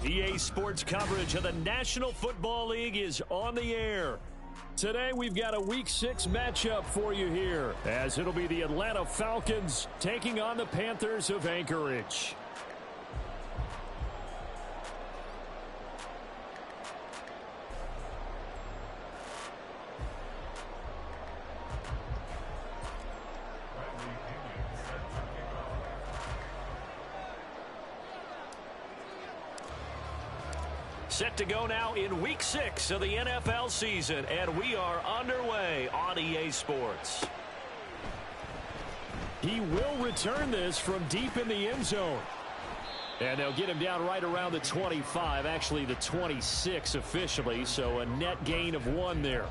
EA Sports coverage of the National Football League is on the air. Today we've got a Week 6 matchup for you here, as it'll be the Atlanta Falcons taking on the Panthers of Anchorage. Set to go now in Week 6 of the NFL season, and we are underway on EA Sports. He will return this from deep in the end zone. And they'll get him down right around the 25, actually the 26 officially, so a net gain of 1 there.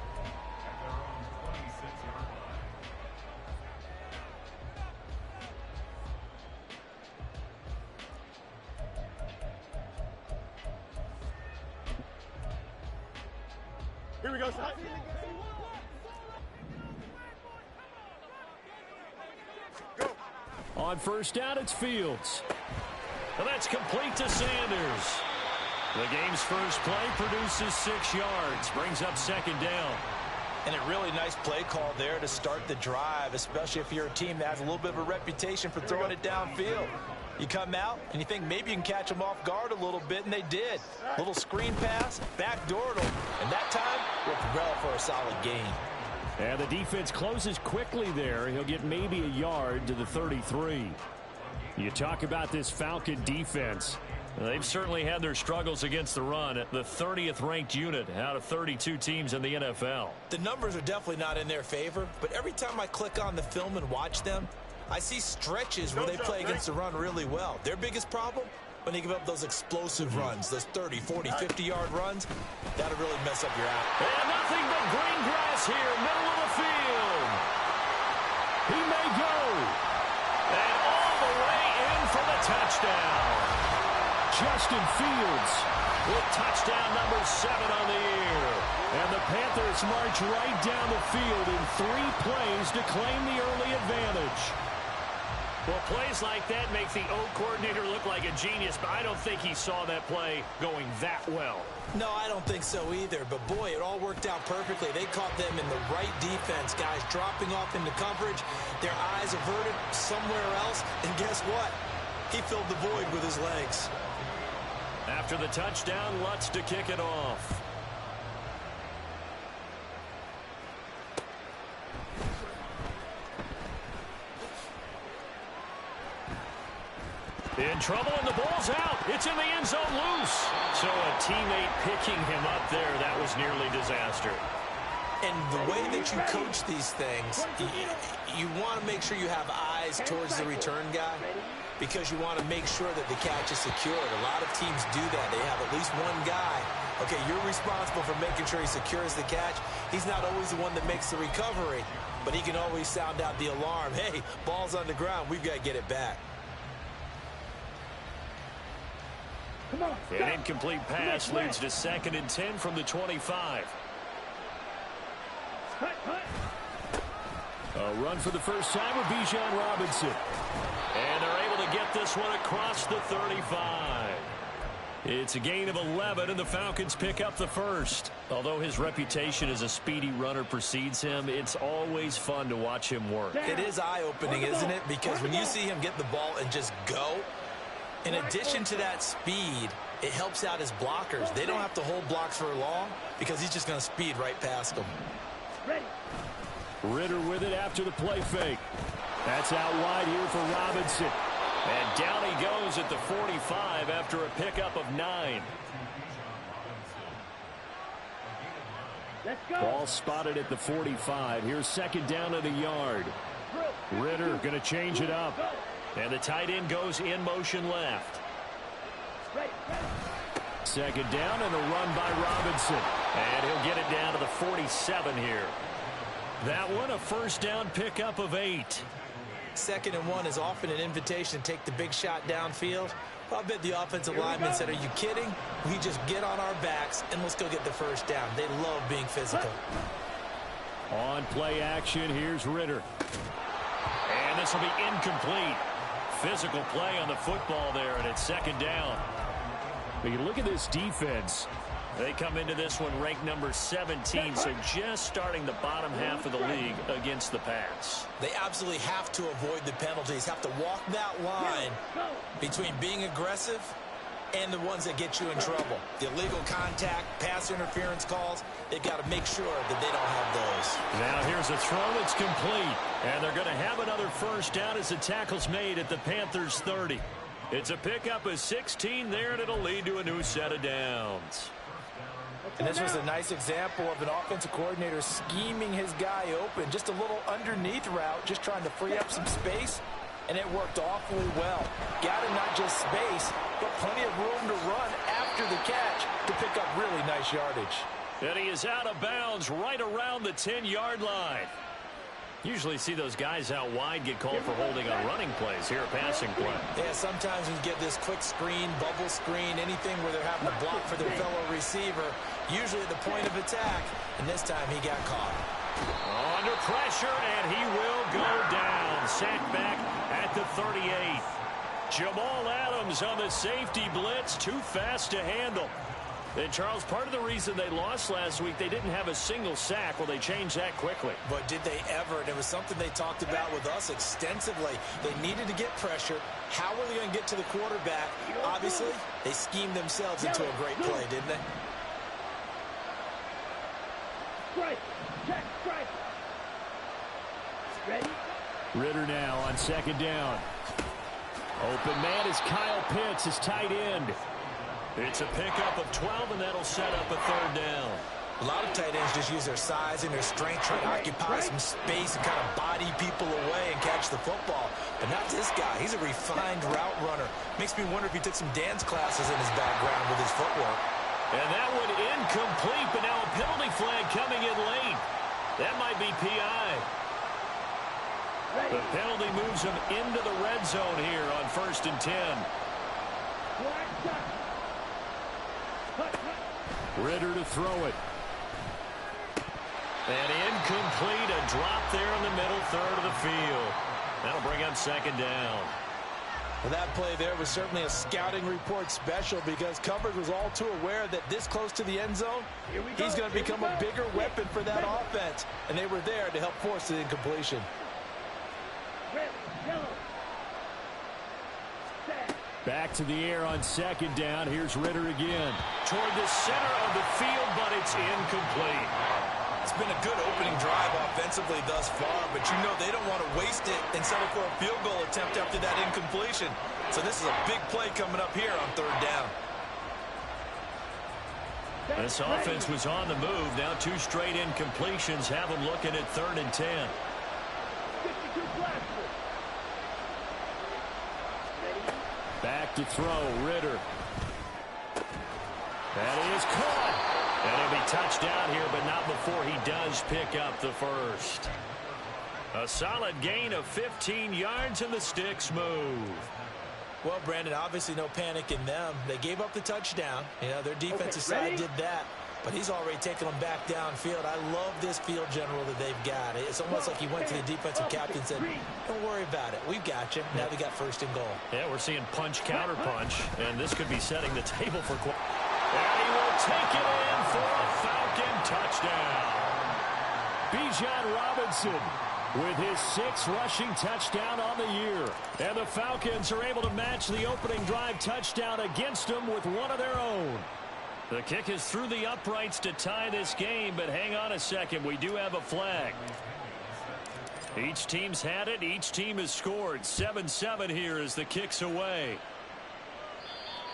Here we go, son. Go. On first down, it's Fields. And that's complete to Sanders. The game's first play produces 6 yards, brings up second down. And a really nice play call there to start the drive, especially if you're a team that has a little bit of a reputation for throwing it downfield. You come out and you think maybe you can catch them off guard a little bit, and they did. Little screen pass, backdoored them, and that time worked well for a solid gain. And the defense closes quickly there. He'll get maybe a yard to the 33. You talk about this Falcon defense. They've certainly had their struggles against the run at the 30th ranked unit out of 32 teams in the NFL. The numbers are definitely not in their favor, but every time I click on the film and watch them, I see stretches where they play against the run really well. Their biggest problem, when they give up those explosive runs, those 30, 40, 50-yard runs, that'll really mess up your app. And nothing but green grass here, middle of the field. He may go. And all the way in for the touchdown. Justin Fields with touchdown number 7 on the year. And the Panthers march right down the field in 3 plays to claim the early advantage. Well, plays like that make the O coordinator look like a genius, but I don't think he saw that play going that well. No, I don't think so either, but boy, it all worked out perfectly. They caught them in the right defense, guys dropping off into coverage, their eyes averted somewhere else, and guess what? He filled the void with his legs. After the touchdown, Lutz to kick it off. In trouble, and the ball's out. It's in the end zone loose. So a teammate picking him up there, that was nearly disaster. And the way that you coach these things, you want to make sure you have eyes towards the return guy because you want to make sure that the catch is secured. A lot of teams do that. They have at least one guy. Okay, you're responsible for making sure he secures the catch. He's not always the one that makes the recovery, but he can always sound out the alarm. Hey, ball's on the ground. We've got to get it back. An incomplete pass leads to 2nd and 10 from the 25. A run for the first time with Bijan Robinson. And they're able to get this one across the 35. It's a gain of 11, and the Falcons pick up the first. Although his reputation as a speedy runner precedes him, it's always fun to watch him work. It is eye-opening, isn't it? Because when you see him get the ball and just go, in addition to that speed, it helps out his blockers. They don't have to hold blocks for long because he's just going to speed right past them. Ritter with it after the play fake. That's out wide here for Robinson. And down he goes at the 45 after a pickup of 9. Ball spotted at the 45. Here's 2nd down and a yard. Ritter going to change it up. And the tight end goes in motion left. 2nd down and a run by Robinson. And he'll get it down to the 47 here. That one a first down pickup of 8. 2nd and 1 is often an invitation to take the big shot downfield. I bet the offensive lineman said, are you kidding? We just get on our backs and let's go get the first down. They love being physical. On play action, here's Ritter. And this will be incomplete. Physical play on the football there, and it's 2nd down. But you look at this defense. They come into this one ranked number 17, so just starting the bottom half of the league against the pass. They absolutely have to avoid the penalties, have to walk that line between being aggressive and the ones that get you in trouble. The illegal contact, pass interference calls, they've got to make sure that they don't have those. Now here's a throw that's complete, and they're going to have another first down as the tackle's made at the Panthers' 30. It's a pickup of 16 there, and it'll lead to a new set of downs. And this was a nice example of an offensive coordinator scheming his guy open. Just a little underneath route, just trying to free up some space, and it worked awfully well. Got him not just space, but plenty of room to run after the catch to pick up really nice yardage. And he is out of bounds right around the 10-yard line. Usually see those guys out wide get called for holding on running plays. Here, a passing play. Yeah, sometimes we get this quick screen, bubble screen, anything where they're having to block for their fellow receiver, usually at the point of attack, and this time he got caught. Under pressure, and he will go down. Sacked back at the 38. Jamal Adams on the safety blitz, too fast to handle. And, Charles, part of the reason they lost last week, they didn't have a single sack. Well, they changed that quickly. But did they ever? And it was something they talked about with us extensively. They needed to get pressure. How were they going to get to the quarterback? Obviously, they schemed themselves into a great play, didn't they? Strike. Check. Strike. Ready? Ritter now on second down. Open man is Kyle Pitts, his tight end. It's a pickup of 12, and that'll set up a third down. A lot of tight ends just use their size and their strength, trying to occupy some space and kind of body people away and catch the football. But not this guy. He's a refined route runner. Makes me wonder if he took some dance classes in his background with his footwork. And that one incomplete, but now a penalty flag coming in late. That might be PI. The penalty moves him into the red zone here on 1st and 10. Ritter to throw it. And incomplete, a drop there in the middle third of the field. That'll bring up second down. Well, that play there was certainly a scouting report special because coverage was all too aware that this close to the end zone, he's going to become a bigger weapon for that offense. And they were there to help force the incompletion. Back to the air on second down. Here's Ritter again. Toward the center of the field, but it's incomplete. It's been a good opening drive offensively thus far, but you know they don't want to waste it and settle for a field goal attempt after that incompletion. So this is a big play coming up here on third down. This offense was on the move. Now 2 straight incompletions have them looking at 3rd and 10. Back to throw, Ritter. That is caught. And it'll be touchdown here, but not before he does pick up the first. A solid gain of 15 yards, and the sticks move. Well, Brandon, obviously no panic in them. They gave up the touchdown. You know, their defensive side did that. But he's already taken them back downfield. I love this field general that they've got. It's almost like he went to the defensive captain and said, don't worry about it. We've got you. Now they got 1st and goal. Yeah, we're seeing punch, counter punch, and this could be setting the table for... And he will take it in for a Falcon touchdown. Bijan Robinson with his 6th rushing touchdown on the year. And the Falcons are able to match the opening drive touchdown against them with one of their own. The kick is through the uprights to tie this game, but hang on a second. We do have a flag. Each team's had it. Each team has scored. 7-7 here as the kick's away.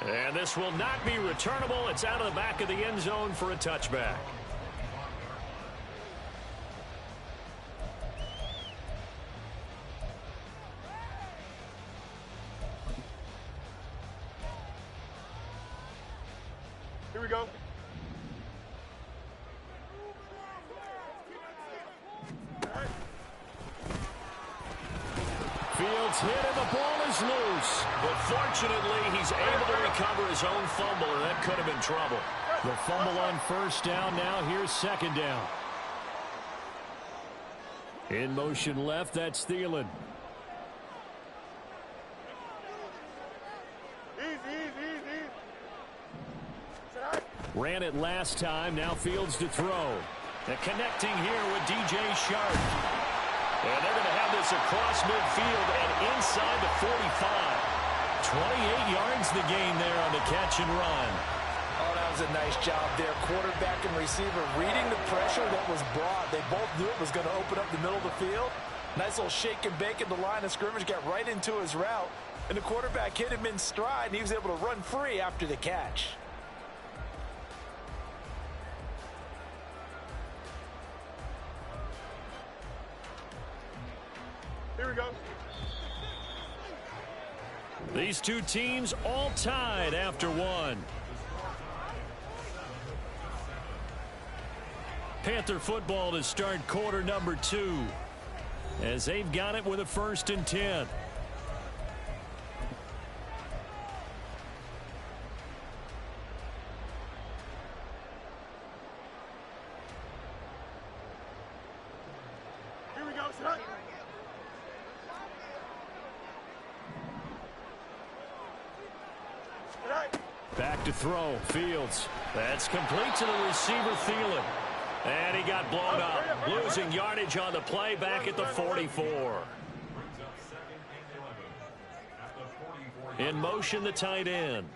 And this will not be returnable. It's out of the back of the end zone for a touchback. Here we go. Fields hit and the ball is loose. But fortunately, he's able to recover his own fumble, and that could have been trouble. The fumble on 1st down. Now here's 2nd down. In motion left, that's Thielen. Easy. Ran it last time. Now Fields to throw. And connecting here with DJ Sharp. And they're going to have this across midfield and inside the 45. 28 yards the gain there on the catch and run. Oh, that was a nice job there. Quarterback and receiver reading the pressure that was brought. They both knew it was going to open up the middle of the field. Nice little shake and bake at the line of scrimmage. Got right into his route. And the quarterback hit him in stride, and he was able to run free after the catch. Here we go. These two teams all tied after one. Panther football to start quarter number 2. As they've got it with a 1st and 10. Here we go, son. Back to throw. Fields. That's complete to the receiver, Thielen. And he got blown up. Losing yardage on the play back at the 44. In motion, the tight end.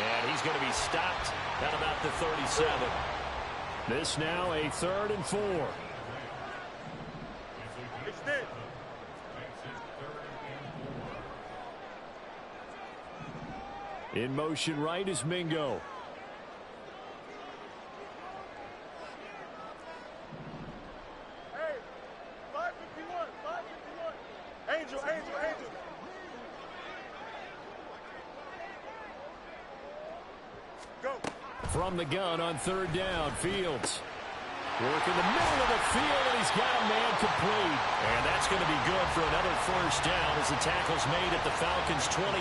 And he's going to be stopped at about the 37. This now a 3rd and 4. In motion right is Mingo. Hey, 551, 551. Angel. Go. From the gun on 3rd down, Fields. Work in the middle of the field, and he's got a man complete. And that's going to be good for another 1st down as the tackle's made at the Falcons' 23.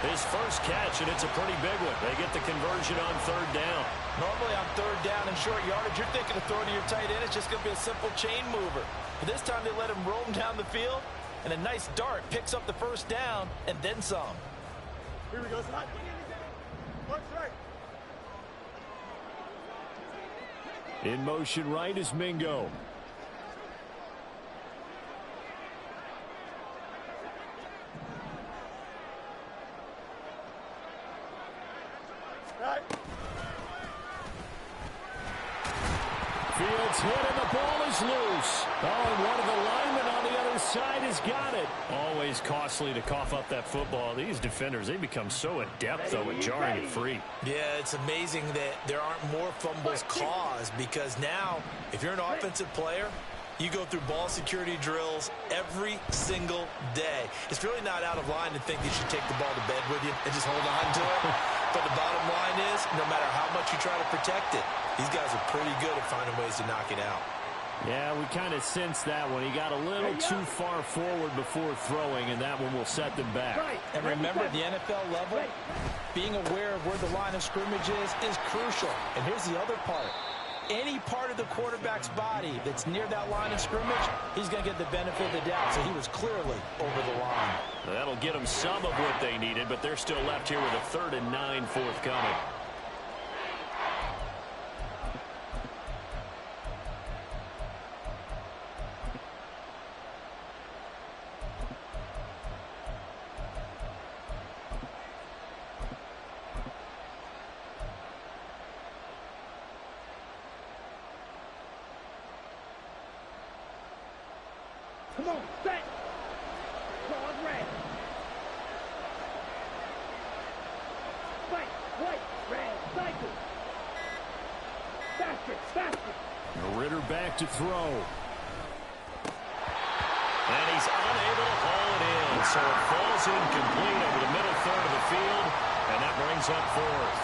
His first catch, and it's a pretty big one. They get the conversion on 3rd down. Normally on 3rd down and short yardage, you're thinking of throwing to your tight end. It's just going to be a simple chain mover. But this time they let him roam down the field, and a nice dart picks up the 1st down and then some. Here we go, son. Watch right. In motion right is Mingo. Right. Fields hit and the ball is loose. Oh, and one of the linemen on the other side has got it. Always costly to cough up that football. These defenders, they become so adept, though, at jarring it free. Yeah, it's amazing that there aren't more fumbles caused, because now, if you're an offensive player, you go through ball security drills every single day. It's really not out of line to think you should take the ball to bed with you and just hold on to it. But the bottom line is, no matter how much you try to protect it, these guys are pretty good at finding ways to knock it out. Yeah, we kind of sensed that when he got a little too far forward before throwing, and that one will set them back. And remember, at the NFL level, being aware of where the line of scrimmage is crucial. And here's the other part. Any part of the quarterback's body that's near that line of scrimmage, he's going to get the benefit of the doubt. So he was clearly over the line. That'll get them some of what they needed, but they're still left here with a 3rd and 9 forthcoming. Come on, set. Guard red. Fight, white, red, cycle. Faster. Ritter back to throw. And he's unable to haul it in. So it falls incomplete over the middle 3rd of the field, and that brings up 4th.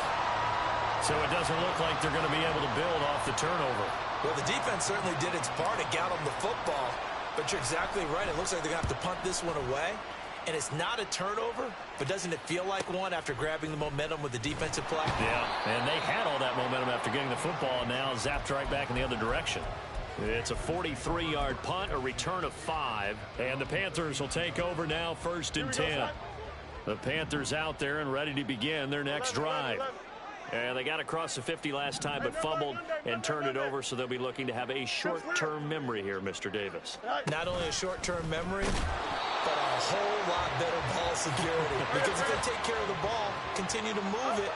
So it doesn't look like they're going to be able to build off the turnover. Well, the defense certainly did its part to get them the football. But you're exactly right. It looks like they're going to have to punt this one away. and it's not a turnover, but doesn't it feel like one after grabbing the momentum with the defensive play? Yeah, and they had all that momentum after getting the football, and now zapped right back in the other direction. It's a 43-yard punt, a return of 5, and the Panthers will take over now, 1st and 10. The Panthers out there and ready to begin their next drive. And they got across the 50 last time, but fumbled and turned it over, so they'll be looking to have a short-term memory here, Mr. Davis. Not only a short-term memory, but a whole lot better ball security. Because if they take care of the ball, continue to move it,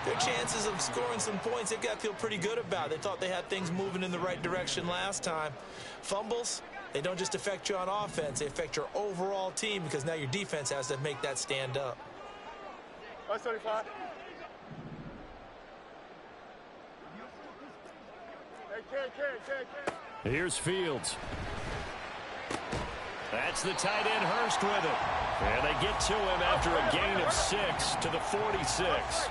their chances of scoring some points, they've got to feel pretty good about. They thought they had things moving in the right direction last time. Fumbles, they don't just affect you on offense, they affect your overall team, because now your defense has to make that stand up. 135. Here's Fields. That's the tight end Hurst with it. And they get to him after a gain of 6 to the 46.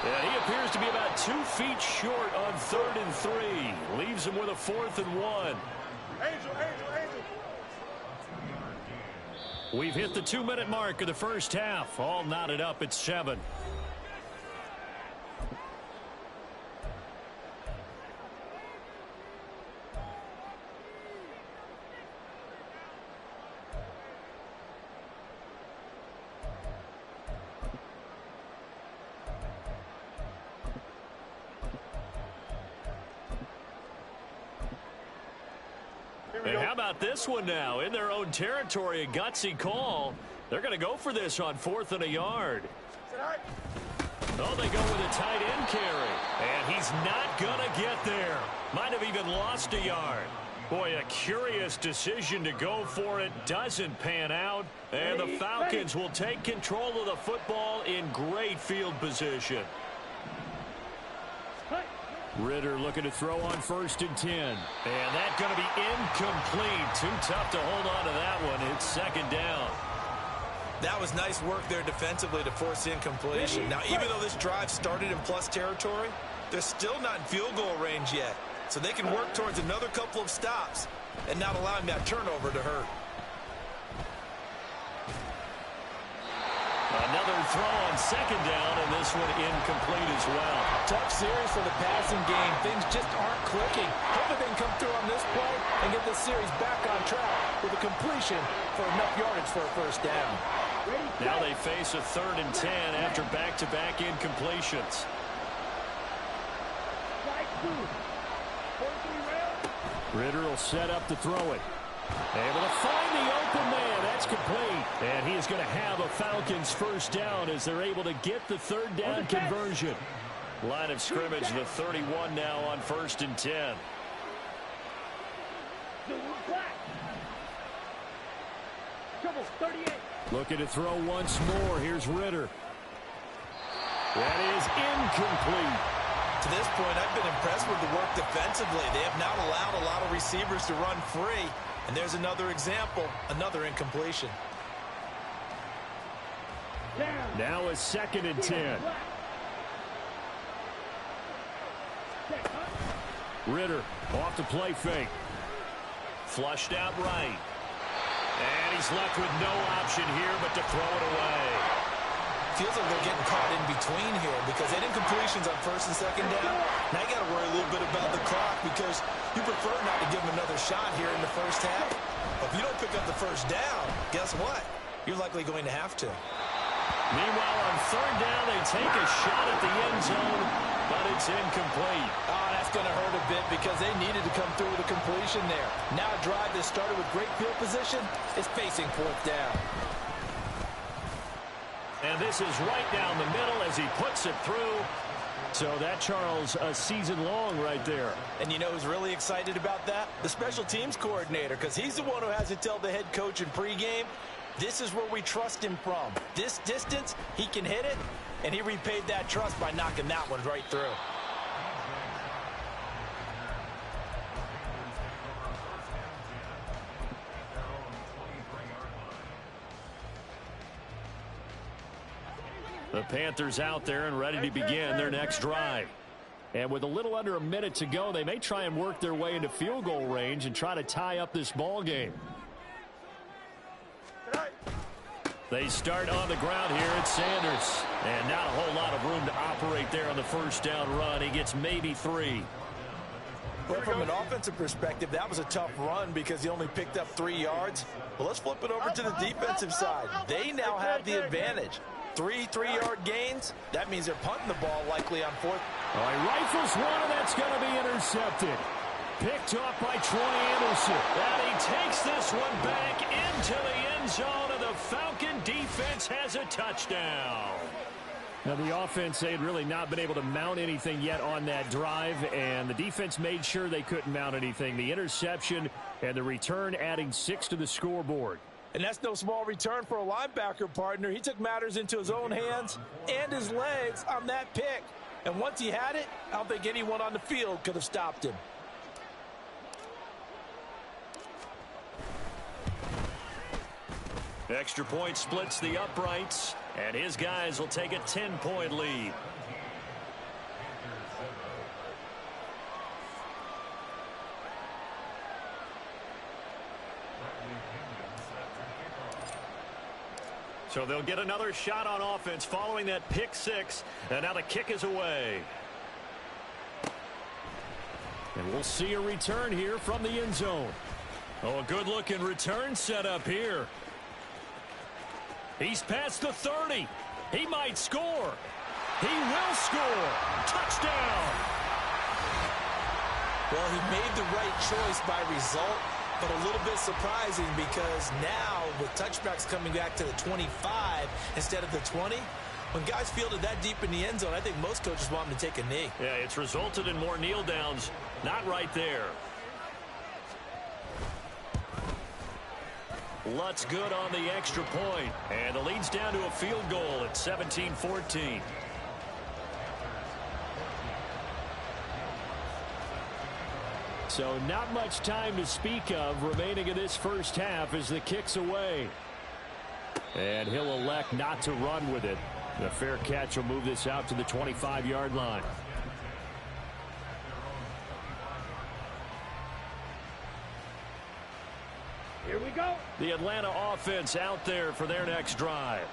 Yeah, he appears to be about 2 feet short on 3rd and 3. Leaves him with a 4th and 1. We've hit the 2-minute mark of the first half. All knotted up at 7. And how about this one now? In their own territory, a gutsy call. They're going to go for this on 4th and a yard. Oh, they go with a tight end carry. And he's not going to get there. Might have even lost a yard. Boy, a curious decision to go for it. Doesn't pan out. And the Falcons will take control of the football in great field position. Ritter looking to throw on 1st and 10. And that's going to be incomplete. Too tough to hold on to that one. It's 2nd down. That was nice work there defensively to force incompletion. Now, even though this drive started in plus territory, they're still not in field goal range yet. So they can work towards another couple of stops and not allowing that turnover to hurt. Another throw on 2nd down, and this one incomplete as well. Tough series for the passing game. Things just aren't clicking. Hopefully they can come through on this play and get this series back on track with a completion for enough yardage for a 1st down. Now they face a 3rd and 10 after back-to-back incompletions. Ritter will set up to throw it. Able to find the open man. That's complete. And he is going to have a Falcons 1st down as they're able to get the 3rd down conversion. Line of scrimmage, the 31 now on 1st and 10. Looking to throw once more. Here's Ritter. That is incomplete. To this point, I've been impressed with the work defensively. They have not allowed a lot of receivers to run free. And there's another example, another incompletion. Now a 2nd and 10. Ritter off the play fake. Flushed out right. And he's left with no option here but to throw it away. Feels like they're getting caught in between here because they had incompletions on 1st and 2nd down. Now you got to worry a little bit about the clock because you prefer not to give them another shot here in the 1st half. But if you don't pick up the 1st down, guess what? You're likely going to have to. Meanwhile, on 3rd down, they take a shot at the end zone, but it's incomplete. Oh, that's going to hurt a bit because they needed to come through with a completion there. Now a drive that started with great field position is facing 4th down. And this is right down the middle as he puts it through. So that, Charles, a season long right there. And you know who's really excited about that? The special teams coordinator, because he's the one who has to tell the head coach in pregame, this is where we trust him from. This distance, he can hit it, and he repaid that trust by knocking that one right through. The Panthers out there and ready to begin their next drive. And with a little under a minute to go, they may try and work their way into field goal range and try to tie up this ball game. They start on the ground here at Sanders. And not a whole lot of room to operate there on the first down run. He gets maybe 3. Well, from an offensive perspective, that was a tough run because he only picked up 3 yards. Well, let's flip it over to the defensive side. They now have the advantage. 3 3-yard gains. That means they're punting the ball likely on 4th. Oh, he rifles one, and that's going to be intercepted. Picked off by Troy Anderson. And he takes this one back into the end zone, and the Falcon defense has a touchdown. Now, the offense, they had really not been able to mount anything yet on that drive, and the defense made sure they couldn't mount anything. The interception and the return adding 6 to the scoreboard. And that's no small return for a linebacker partner. He took matters into his own hands and his legs on that pick. And once he had it, I don't think anyone on the field could have stopped him. Extra point splits the uprights, and his guys will take a 10-point lead. So they'll get another shot on offense following that pick 6, and now the kick is away. And we'll see a return here from the end zone. Oh, a good-looking return set up here. He's past the 30. He might score. He will score. Touchdown. Well, he made the right choice by result, but a little bit surprising because now with touchbacks coming back to the 25 instead of the 20, when guys fielded that deep in the end zone, I think most coaches want them to take a knee. Yeah, it's resulted in more kneel downs. Not right there. Lutz good on the extra point, and the lead's down to a field goal at 17-14. So not much time to speak of remaining in this first half as the kick's away. And he'll elect not to run with it. The fair catch will move this out to the 25-yard line. Here we go. The Atlanta offense out there for their next drive.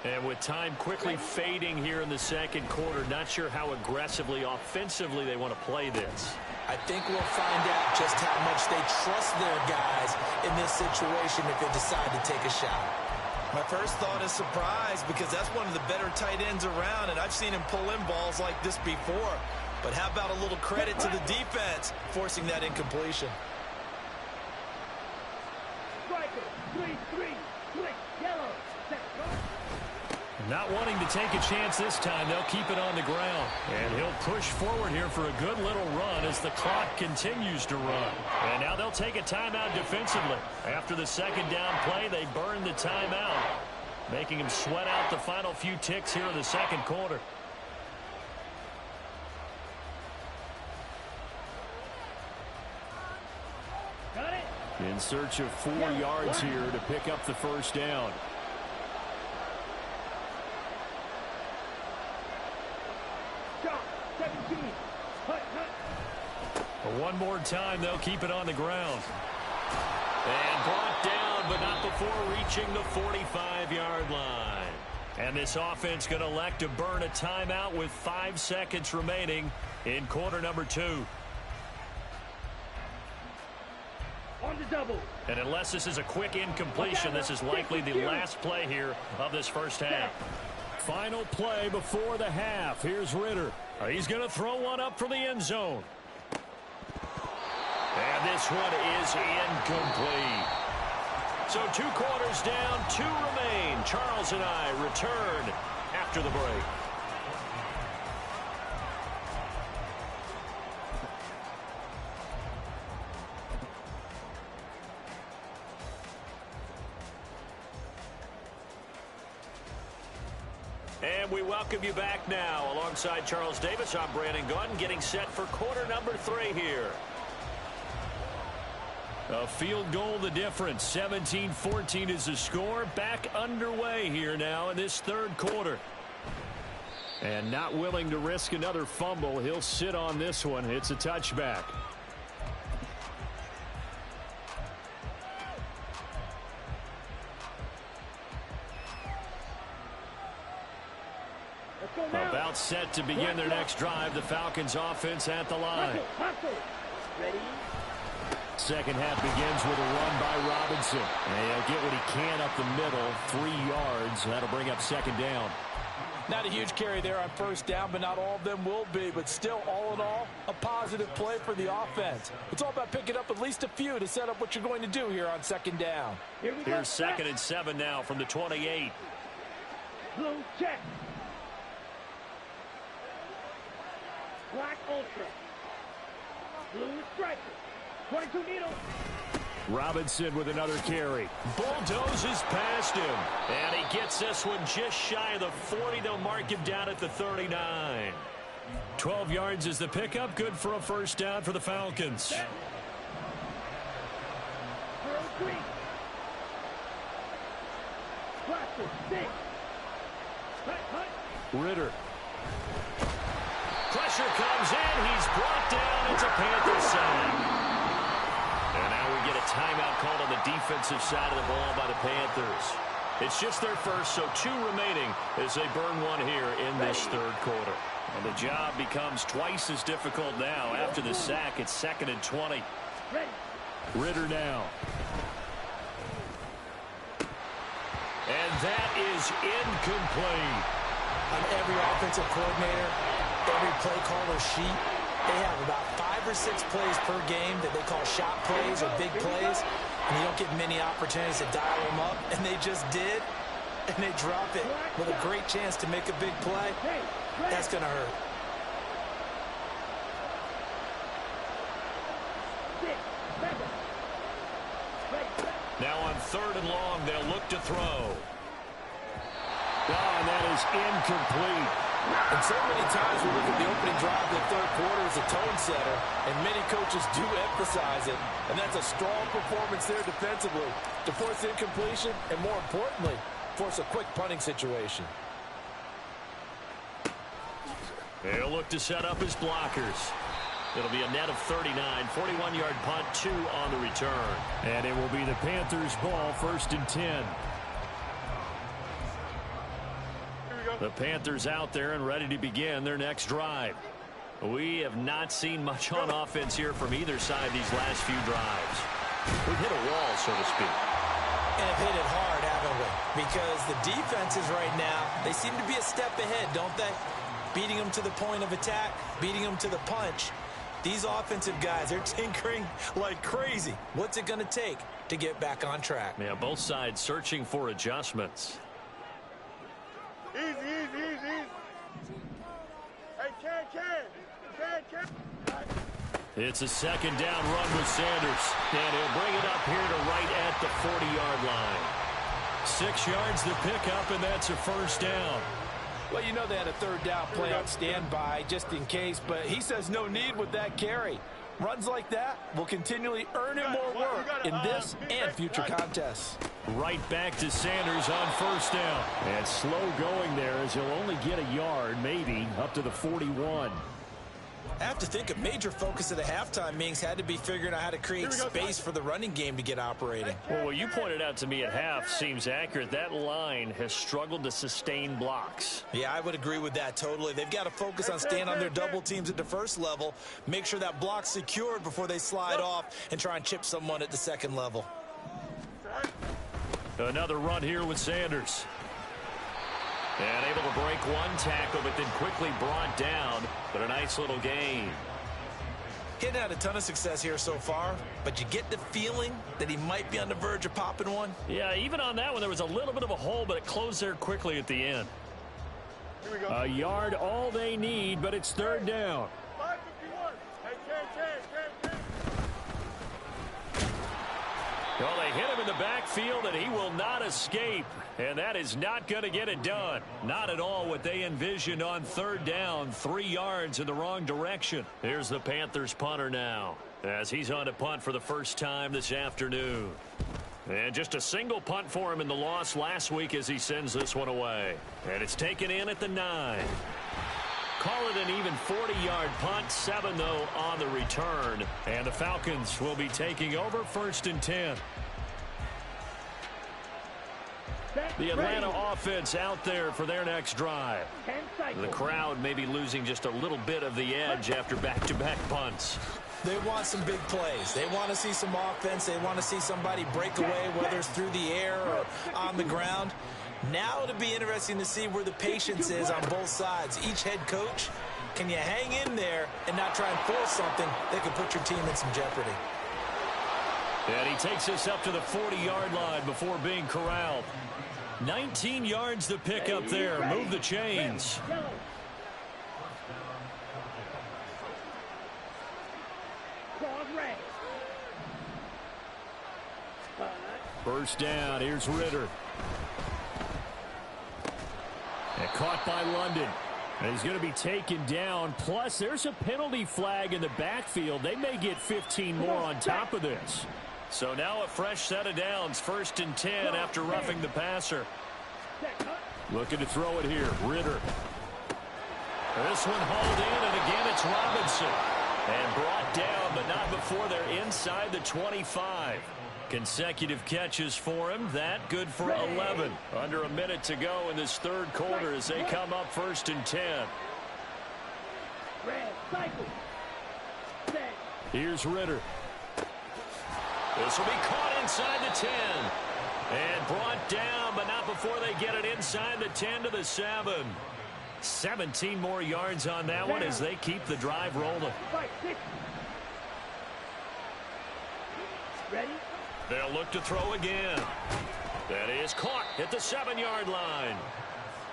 And with time quickly fading here in the second quarter, not sure how aggressively, offensively they want to play this. I think we'll find out just how much they trust their guys in this situation if they decide to take a shot. My first thought is surprise because that's one of the better tight ends around, and I've seen him pull in balls like this before. But how about a little credit to the defense forcing that incompletion? Striker, 3-3, click, yellow, set, go. Not wanting to take a chance this time, they'll keep it on the ground. And he'll push forward here for a good little run as the clock continues to run. And now they'll take a timeout defensively. After the second down play, they burn the timeout, making him sweat out the final few ticks here in the second quarter. Got it. In search of 4 yards here to pick up the first down. Shot, 17. Hut, hut. One more time, they'll keep it on the ground. And brought down, but not before reaching the 45-yard line. And this offense going to elect to burn a timeout with 5 seconds remaining in quarter number 2. On the double. And unless this is a quick incompletion, this is likely the last play here of this first half. Final play before the half. Here's Ritter. He's going to throw one up from the end zone. And this one is incomplete. So 2 quarters down, 2 remain. Charles and I return after the break. And we welcome you back now. Alongside Charles Davis, I'm Brandon Gunn, getting set for quarter number 3 here. A field goal the difference. 17-14 is the score. Back underway here now in this third quarter. And not willing to risk another fumble. He'll sit on this one. It's a touchback. About set to begin their next drive. The Falcons offense at the line. Ready? Second half begins with a run by Robinson. And he'll get what he can up the middle. 3 yards. That'll bring up second down. Not a huge carry there on first down, but not all of them will be. But still, all in all, a positive play for the offense. It's all about picking up at least a few to set up what you're going to do here on second down. Here's 2nd and 7 now from the 28. Blue check. Black ultra. Blue striker. 22 needle. Robinson with another carry. Bulldozes past him. And he gets this one just shy of the 40. They'll mark him down at the 39. 12 yards is the pickup. Good for a first down for the Falcons. Green. Blaster, 6. Ritter. Pressure comes in. He's brought down. It's a Panthers sack. And now we get a timeout called on the defensive side of the ball by the Panthers. It's just their first, so 2 remaining as they burn one here in this third quarter. And the job becomes twice as difficult now. After the sack, it's 2nd and 20. Ritter now. And that is incomplete. On every offensive coordinator, every play caller sheet, they have about 5 or 6 plays per game that they call shot plays or big plays, and you don't get many opportunities to dial them up, and they just did, and they drop it with a great chance to make a big play. That's going to hurt. Now on 3rd and long, they'll look to throw. Oh, and that is incomplete. And so many times we look at the opening drive of the third quarter as a tone setter, and many coaches do emphasize it, and that's a strong performance there defensively to force incompletion and, more importantly, force a quick punting situation. They'll look to set up his blockers. It'll be a net of 39, 41-yard punt, 2 on the return. And it will be the Panthers' ball, 1st and 10. The Panthers out there and ready to begin their next drive. We have not seen much on offense here from either side these last few drives. We've hit a wall, so to speak. And have hit it hard, haven't we? Because the defenses right now, they seem to be a step ahead, don't they? Beating them to the point of attack, beating them to the punch. These offensive guys, they're tinkering like crazy. What's it going to take to get back on track? Yeah, both sides searching for adjustments. Easy. Hey, Ken. It's a 2nd down run with Sanders. And he'll bring it up here to right at the 40-yard line. 6 yards the pickup, and that's a first down. Well, you know they had a 3rd down play on standby just in case, but he says no need with that carry. Runs like that will continually earn him more work in this and future contests. Right back to Sanders on 1st down. And slow going there as he'll only get a yard, maybe, up to the 41. I have to think a major focus of the halftime meetings had to be figuring out how to create space for the running game to get operating. Well, what you pointed out to me at half seems accurate. That line has struggled to sustain blocks. Yeah, I would agree with that totally. They've got to focus on staying on their double teams at the first level, make sure that block's secured before they slide off and try and chip someone at the second level. Another run here with Sanders. And able to break one tackle, but then quickly brought down. But a nice little gain. He hadn't had a ton of success here so far, but you get the feeling that he might be on the verge of popping one. Yeah, even on that one, there was a little bit of a hole, but it closed there quickly at the end. Here we go. A yard, all they need, but it's 3rd down. 551. Hey, Ken. Well, they hit him in the backfield, and he will not escape. And that is not going to get it done. Not at all what they envisioned on 3rd down. 3 yards in the wrong direction. Here's the Panthers punter now, as he's on to punt for the first time this afternoon. And just a single punt for him in the loss last week as he sends this one away. And it's taken in at the 9. Call it an even 40-yard punt, 7, though, on the return. And the Falcons will be taking over 1st and 10. The Atlanta offense out there for their next drive. The crowd may be losing just a little bit of the edge after back-to-back punts. They want some big plays. They want to see some offense. They want to see somebody break away, whether it's through the air or on the ground. Now it'll be interesting to see where the patience is on both sides. Each head coach, can you hang in there and not try and force something that could put your team in some jeopardy? And he takes us up to the 40-yard line before being corralled. 19 yards to pick up there. Move the chains. First down. Here's Ritter. And caught by London. And he's going to be taken down. Plus, there's a penalty flag in the backfield. They may get 15 more on top of this. So now a fresh set of downs. 1st and 10 after roughing the passer. Looking to throw it here. Ritter. This one hauled in, and again it's Robinson. And brought down, but not before they're inside the 25. Consecutive catches for him. That good for 11. Under a minute to go in this 3rd quarter as they come up 1st and 10. Here's Ritter. This will be caught inside the 10. And brought down, but not before they get it inside the 10 to the 7. 17 more yards on that one as they keep the drive rolling. Ready? They'll look to throw again. That is caught at the 7-yard line.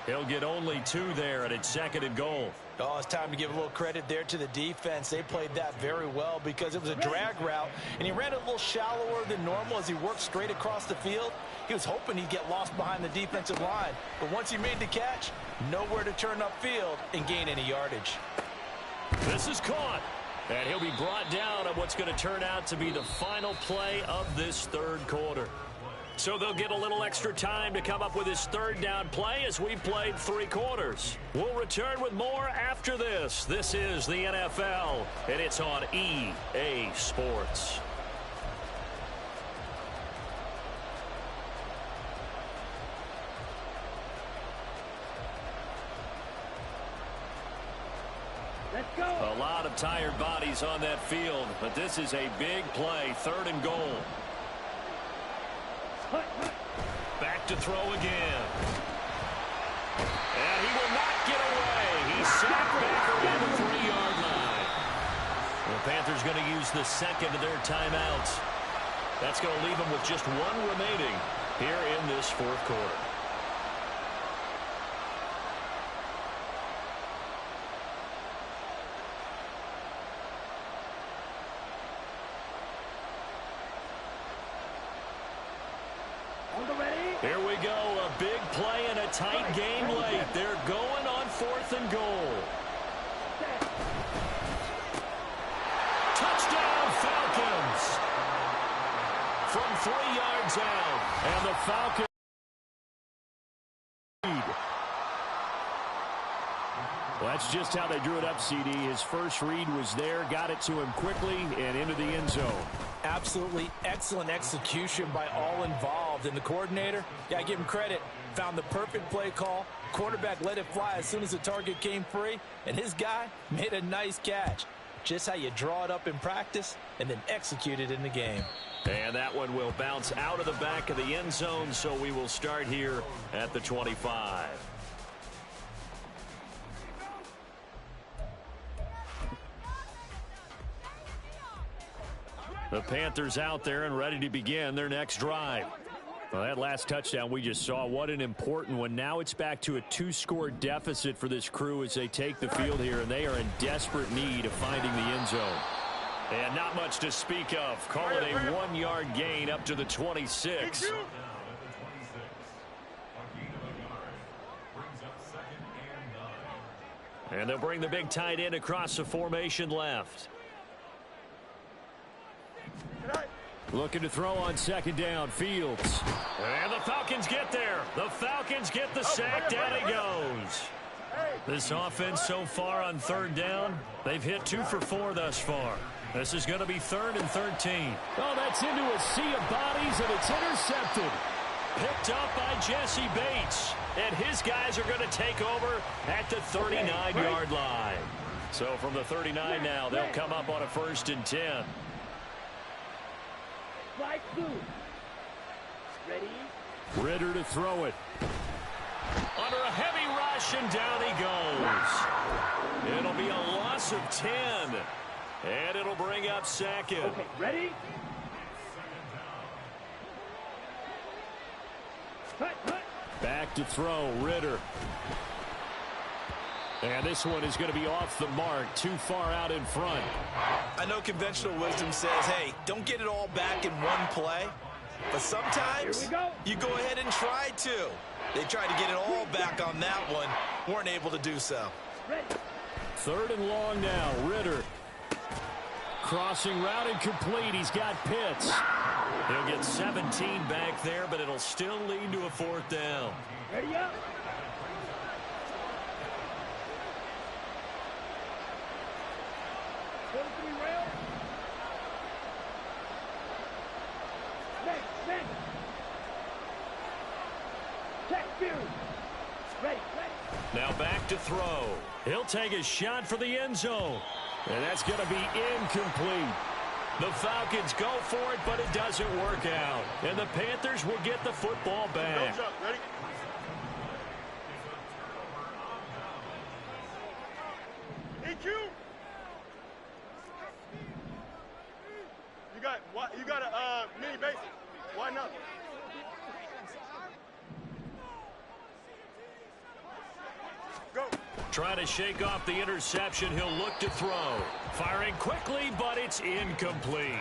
He'll get only 2 there, and it's 2nd and goal. Oh, it's time to give a little credit there to the defense. They played that very well because it was a drag route, and he ran it a little shallower than normal as he worked straight across the field. He was hoping he'd get lost behind the defensive line, but once he made the catch, nowhere to turn upfield and gain any yardage. This is caught, and he'll be brought down on what's going to turn out to be the final play of this 3rd quarter. So they'll get a little extra time to come up with his 3rd down play as we played 3 quarters. We'll return with more after this. This is the NFL, and it's on EA Sports. Let's go. A lot of tired bodies on that field, but this is a big play, 3rd and goal. Back to throw again. And he will not get away. He's sacked back around the 3-yard line. The Panthers going to use the 2nd of their timeouts. That's going to leave them with just 1 remaining here in this 4th quarter. Here we go, a big play and a tight game late. They're going on 4th and goal. Touchdown, Falcons! From 3 yards out, and the Falcons lead. Well, that's just how they drew it up, CD. His first read was there, got it to him quickly, and into the end zone. Absolutely excellent execution by all involved. And the coordinator, yeah, I give him credit, found the perfect play call. Quarterback let it fly as soon as the target came free, and his guy made a nice catch. Just how you draw it up in practice and then execute it in the game. And that one will bounce out of the back of the end zone, so we will start here at the 25. The Panthers out there and ready to begin their next drive. Well, that last touchdown we just saw, what an important one. Now it's back to a 2-score deficit for this crew as they take the field here, and they are in desperate need of finding the end zone. And not much to speak of. Call it a 1-yard gain up to the 26. And they'll bring the big tight end across the formation left. Looking to throw on 2nd down, Fields. And the Falcons get there. The Falcons get the sack. Down he goes. This offense so far on third down, they've hit 2 for 4 thus far. This is going to be 3rd and 13. Oh, that's into a sea of bodies, and it's intercepted. Picked up by Jesse Bates. And his guys are going to take over at the 39-yard line. So from the 39 now, they'll come up on a 1st and 10. Right through. Ready? Ritter to throw it. Under a heavy rush, and down he goes. It'll be a loss of 10. And it'll bring up 2nd. Okay, ready? Cut. Back to throw, Ritter. And this one is going to be off the mark, too far out in front. I know conventional wisdom says, hey, don't get it all back in one play. But sometimes you go ahead and try to. They tried to get it all back on that one. Weren't able to do so. 3rd and long now, Ritter. Crossing route incomplete. He's got Pitts. He'll get 17 back there, but it'll still lead to a 4th down. Ready up. Now back to throw. He'll take a shot for the end zone. And that's going to be incomplete. The Falcons go for it, but it doesn't work out. And the Panthers will get the football back. Ready? EQ. You got a mini base. Why not? Go. Trying to shake off the interception. He'll look to throw. Firing quickly, but it's incomplete.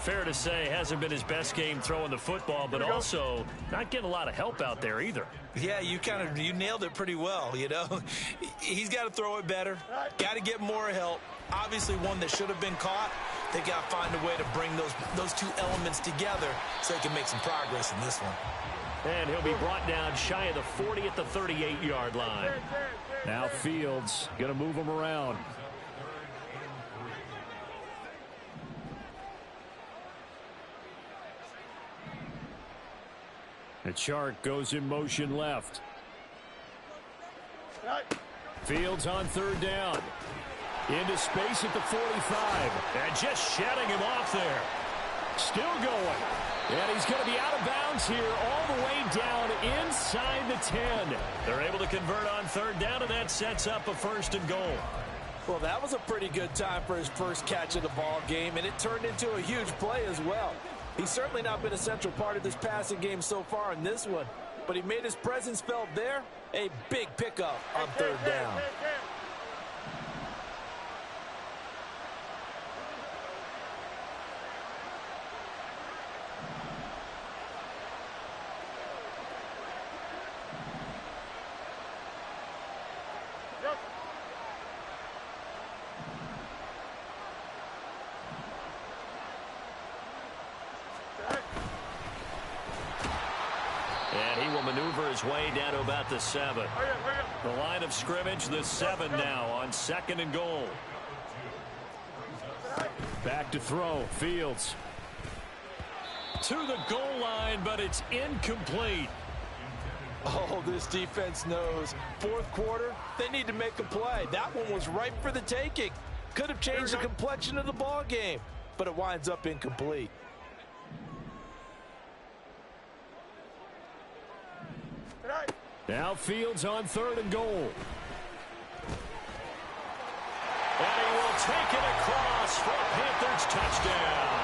Fair to say, hasn't been his best game throwing the football, but also not getting a lot of help out there either. Yeah, you nailed it pretty well, you know. He's got to throw it better. Got to get more help. Obviously one that should have been caught. They got to find a way to bring those two elements together so he can make some progress in this one. And he'll be brought down shy of the 40 at the 38-yard line. Now Fields going to move him around. The Chark goes in motion left. Fields on 3rd down. Into space at the 45. And just shutting him off there. Still going. And he's going to be out of bounds here all the way down inside the 10. They're able to convert on 3rd down, and that sets up a 1st and goal. Well, that was a pretty good time for his first catch of the ball game, and it turned into a huge play as well. He's certainly not been a central part of this passing game so far in this one, but he made his presence felt there. A big pickup on 3rd down. And he will maneuver his way down to about the 7. The line of scrimmage, the 7 now on 2nd and goal. Back to throw, Fields. To the goal line, but it's incomplete. Oh, this defense knows. 4th quarter, they need to make a play. That one was ripe for the taking. Could have changed the complexion of the ball game, but it winds up incomplete. Now Fields on 3rd and goal. And he will take it across for a Panthers touchdown.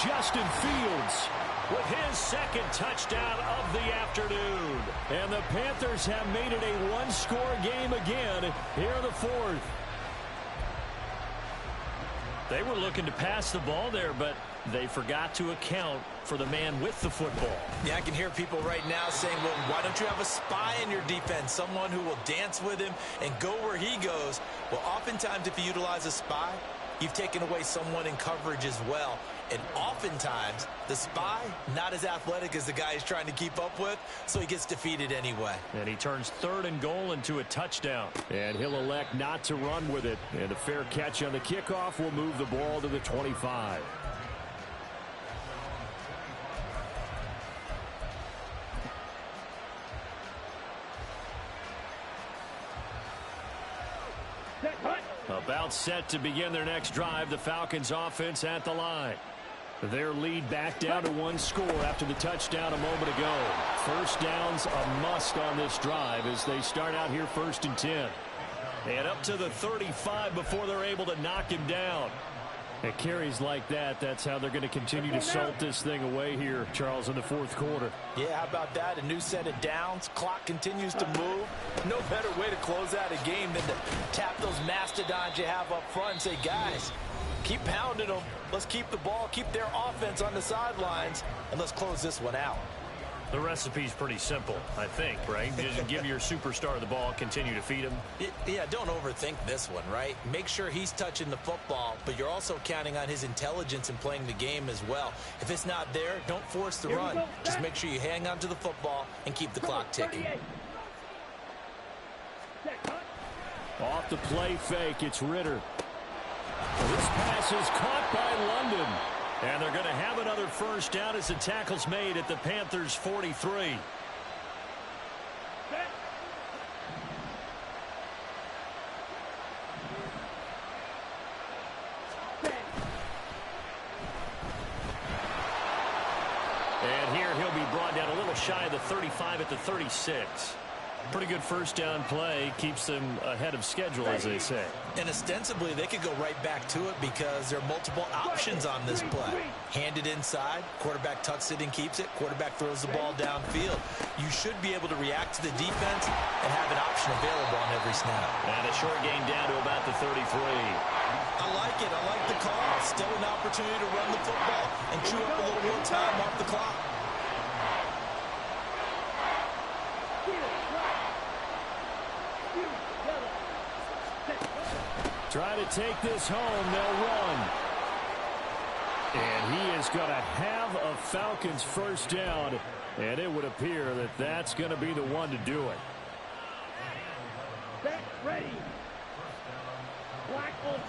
Justin Fields with his 2nd touchdown of the afternoon. And the Panthers have made it a one-score game again here in the 4th. They were looking to pass the ball there, but they forgot to account for the man with the football. Yeah, I can hear people right now saying, well, why don't you have a spy in your defense, someone who will dance with him and go where he goes? Well, oftentimes if you utilize a spy, you've taken away someone in coverage as well. And oftentimes, the spy, not as athletic as the guy he's trying to keep up with, so he gets defeated anyway. And he turns 3rd and goal into a touchdown. And he'll elect not to run with it. And a fair catch on the kickoff will move the ball to the 25. About set to begin their next drive, the Falcons offense at the line. Their lead back down to 1 score after the touchdown a moment ago. First down's a must on this drive as they start out here 1st and 10. And up to the 35 before they're able to knock him down. At carries like that, that's how they're going to continue to salt this thing away here, Charles, in the 4th quarter. Yeah, how about that? A new set of downs. Clock continues to move. No better way to close out a game than to tap those mastodons you have up front and say, guys, keep pounding them. Let's keep the ball, keep their offense on the sidelines, and let's close this one out. The recipe's pretty simple, I think, right? Just give your superstar the ball, continue to feed him. Yeah, don't overthink this one, right? Make sure he's touching the football, but you're also counting on his intelligence in playing the game as well. If it's not there, don't force the run. Just make sure you hang on to the football and keep the clock ticking. Off the play fake, it's Ritter. This pass is caught by London. And they're going to have another first down as the tackle's made at the Panthers' 43. And here he'll be brought down a little shy of the 35 at the 36. Pretty good first down play. Keeps them ahead of schedule, as they say. And ostensibly, they could go right back to it because there are multiple options on this play. Hand it inside. Quarterback tucks it and keeps it. Quarterback throws the ball downfield. You should be able to react to the defense and have an option available on every snap. And a short gain down to about the 33. I like it. I like the call. Still an opportunity to run the football and chew up a little more time off the clock. Try to take this home. They'll run. And he is going to have a Falcons first down. And it would appear that that's going to be the one to do it. Back ready. Black Ultra.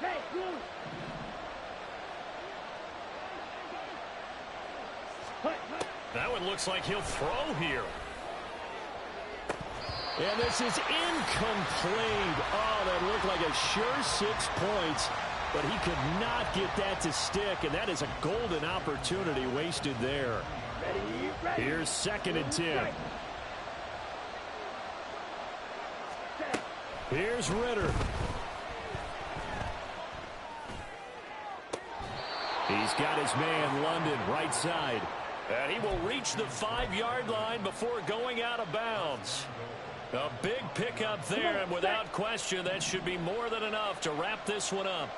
Hey, blue. That one looks like he'll throw here. And this is incomplete. Oh, that looked like a sure 6 points, but he could not get that to stick, and that is a golden opportunity wasted there. Ready. Here's 2nd and 10. Here's Ritter. He's got his man, London, right side. And he will reach the 5-yard line before going out of bounds. A big pickup there, and without question, that should be more than enough to wrap this one up.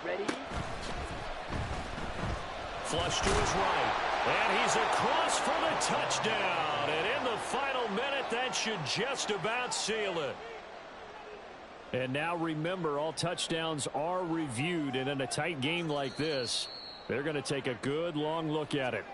Ready. Flush to his right. And he's across for the touchdown. And in the final minute, that should just about seal it. And now remember, all touchdowns are reviewed, and in a tight game like this, they're going to take a good long look at it.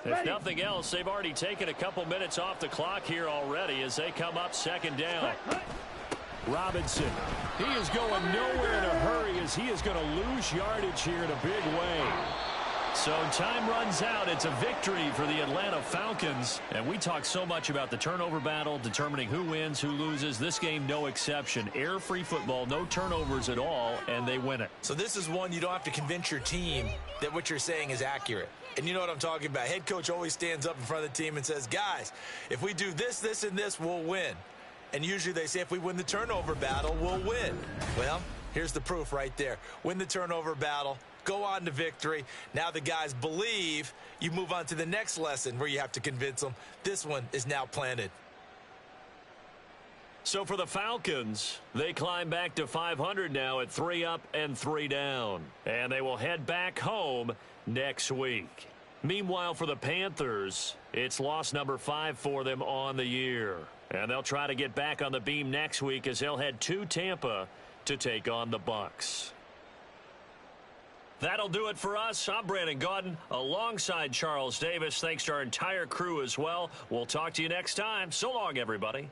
If nothing else, they've already taken a couple minutes off the clock here already as they come up 2nd down. Robinson, he is going nowhere in a hurry as he is going to lose yardage here in a big way. So time runs out. It's a victory for the Atlanta Falcons. And we talk so much about the turnover battle, determining who wins, who loses. This game, no exception. Air-free football, no turnovers at all, and they win it. So this is one you don't have to convince your team that what you're saying is accurate. And you know what I'm talking about. Head coach always stands up in front of the team and says, guys, if we do this, this, and this, we'll win. And usually they say if we win the turnover battle, we'll win. Well, here's the proof right there. Win the turnover battle. Go on to victory. Now the guys believe. You move on to the next lesson where you have to convince them. This one is now planted. So for the Falcons, they climb back to 500 now at 3 up and 3 down. And they will head back home next week. Meanwhile, for the Panthers, it's loss number 5 for them on the year. And they'll try to get back on the beam next week as they'll head to Tampa to take on the Bucs. That'll do it for us. I'm Brandon Gaudin alongside Charles Davis. Thanks to our entire crew as well. We'll talk to you next time. So long, everybody.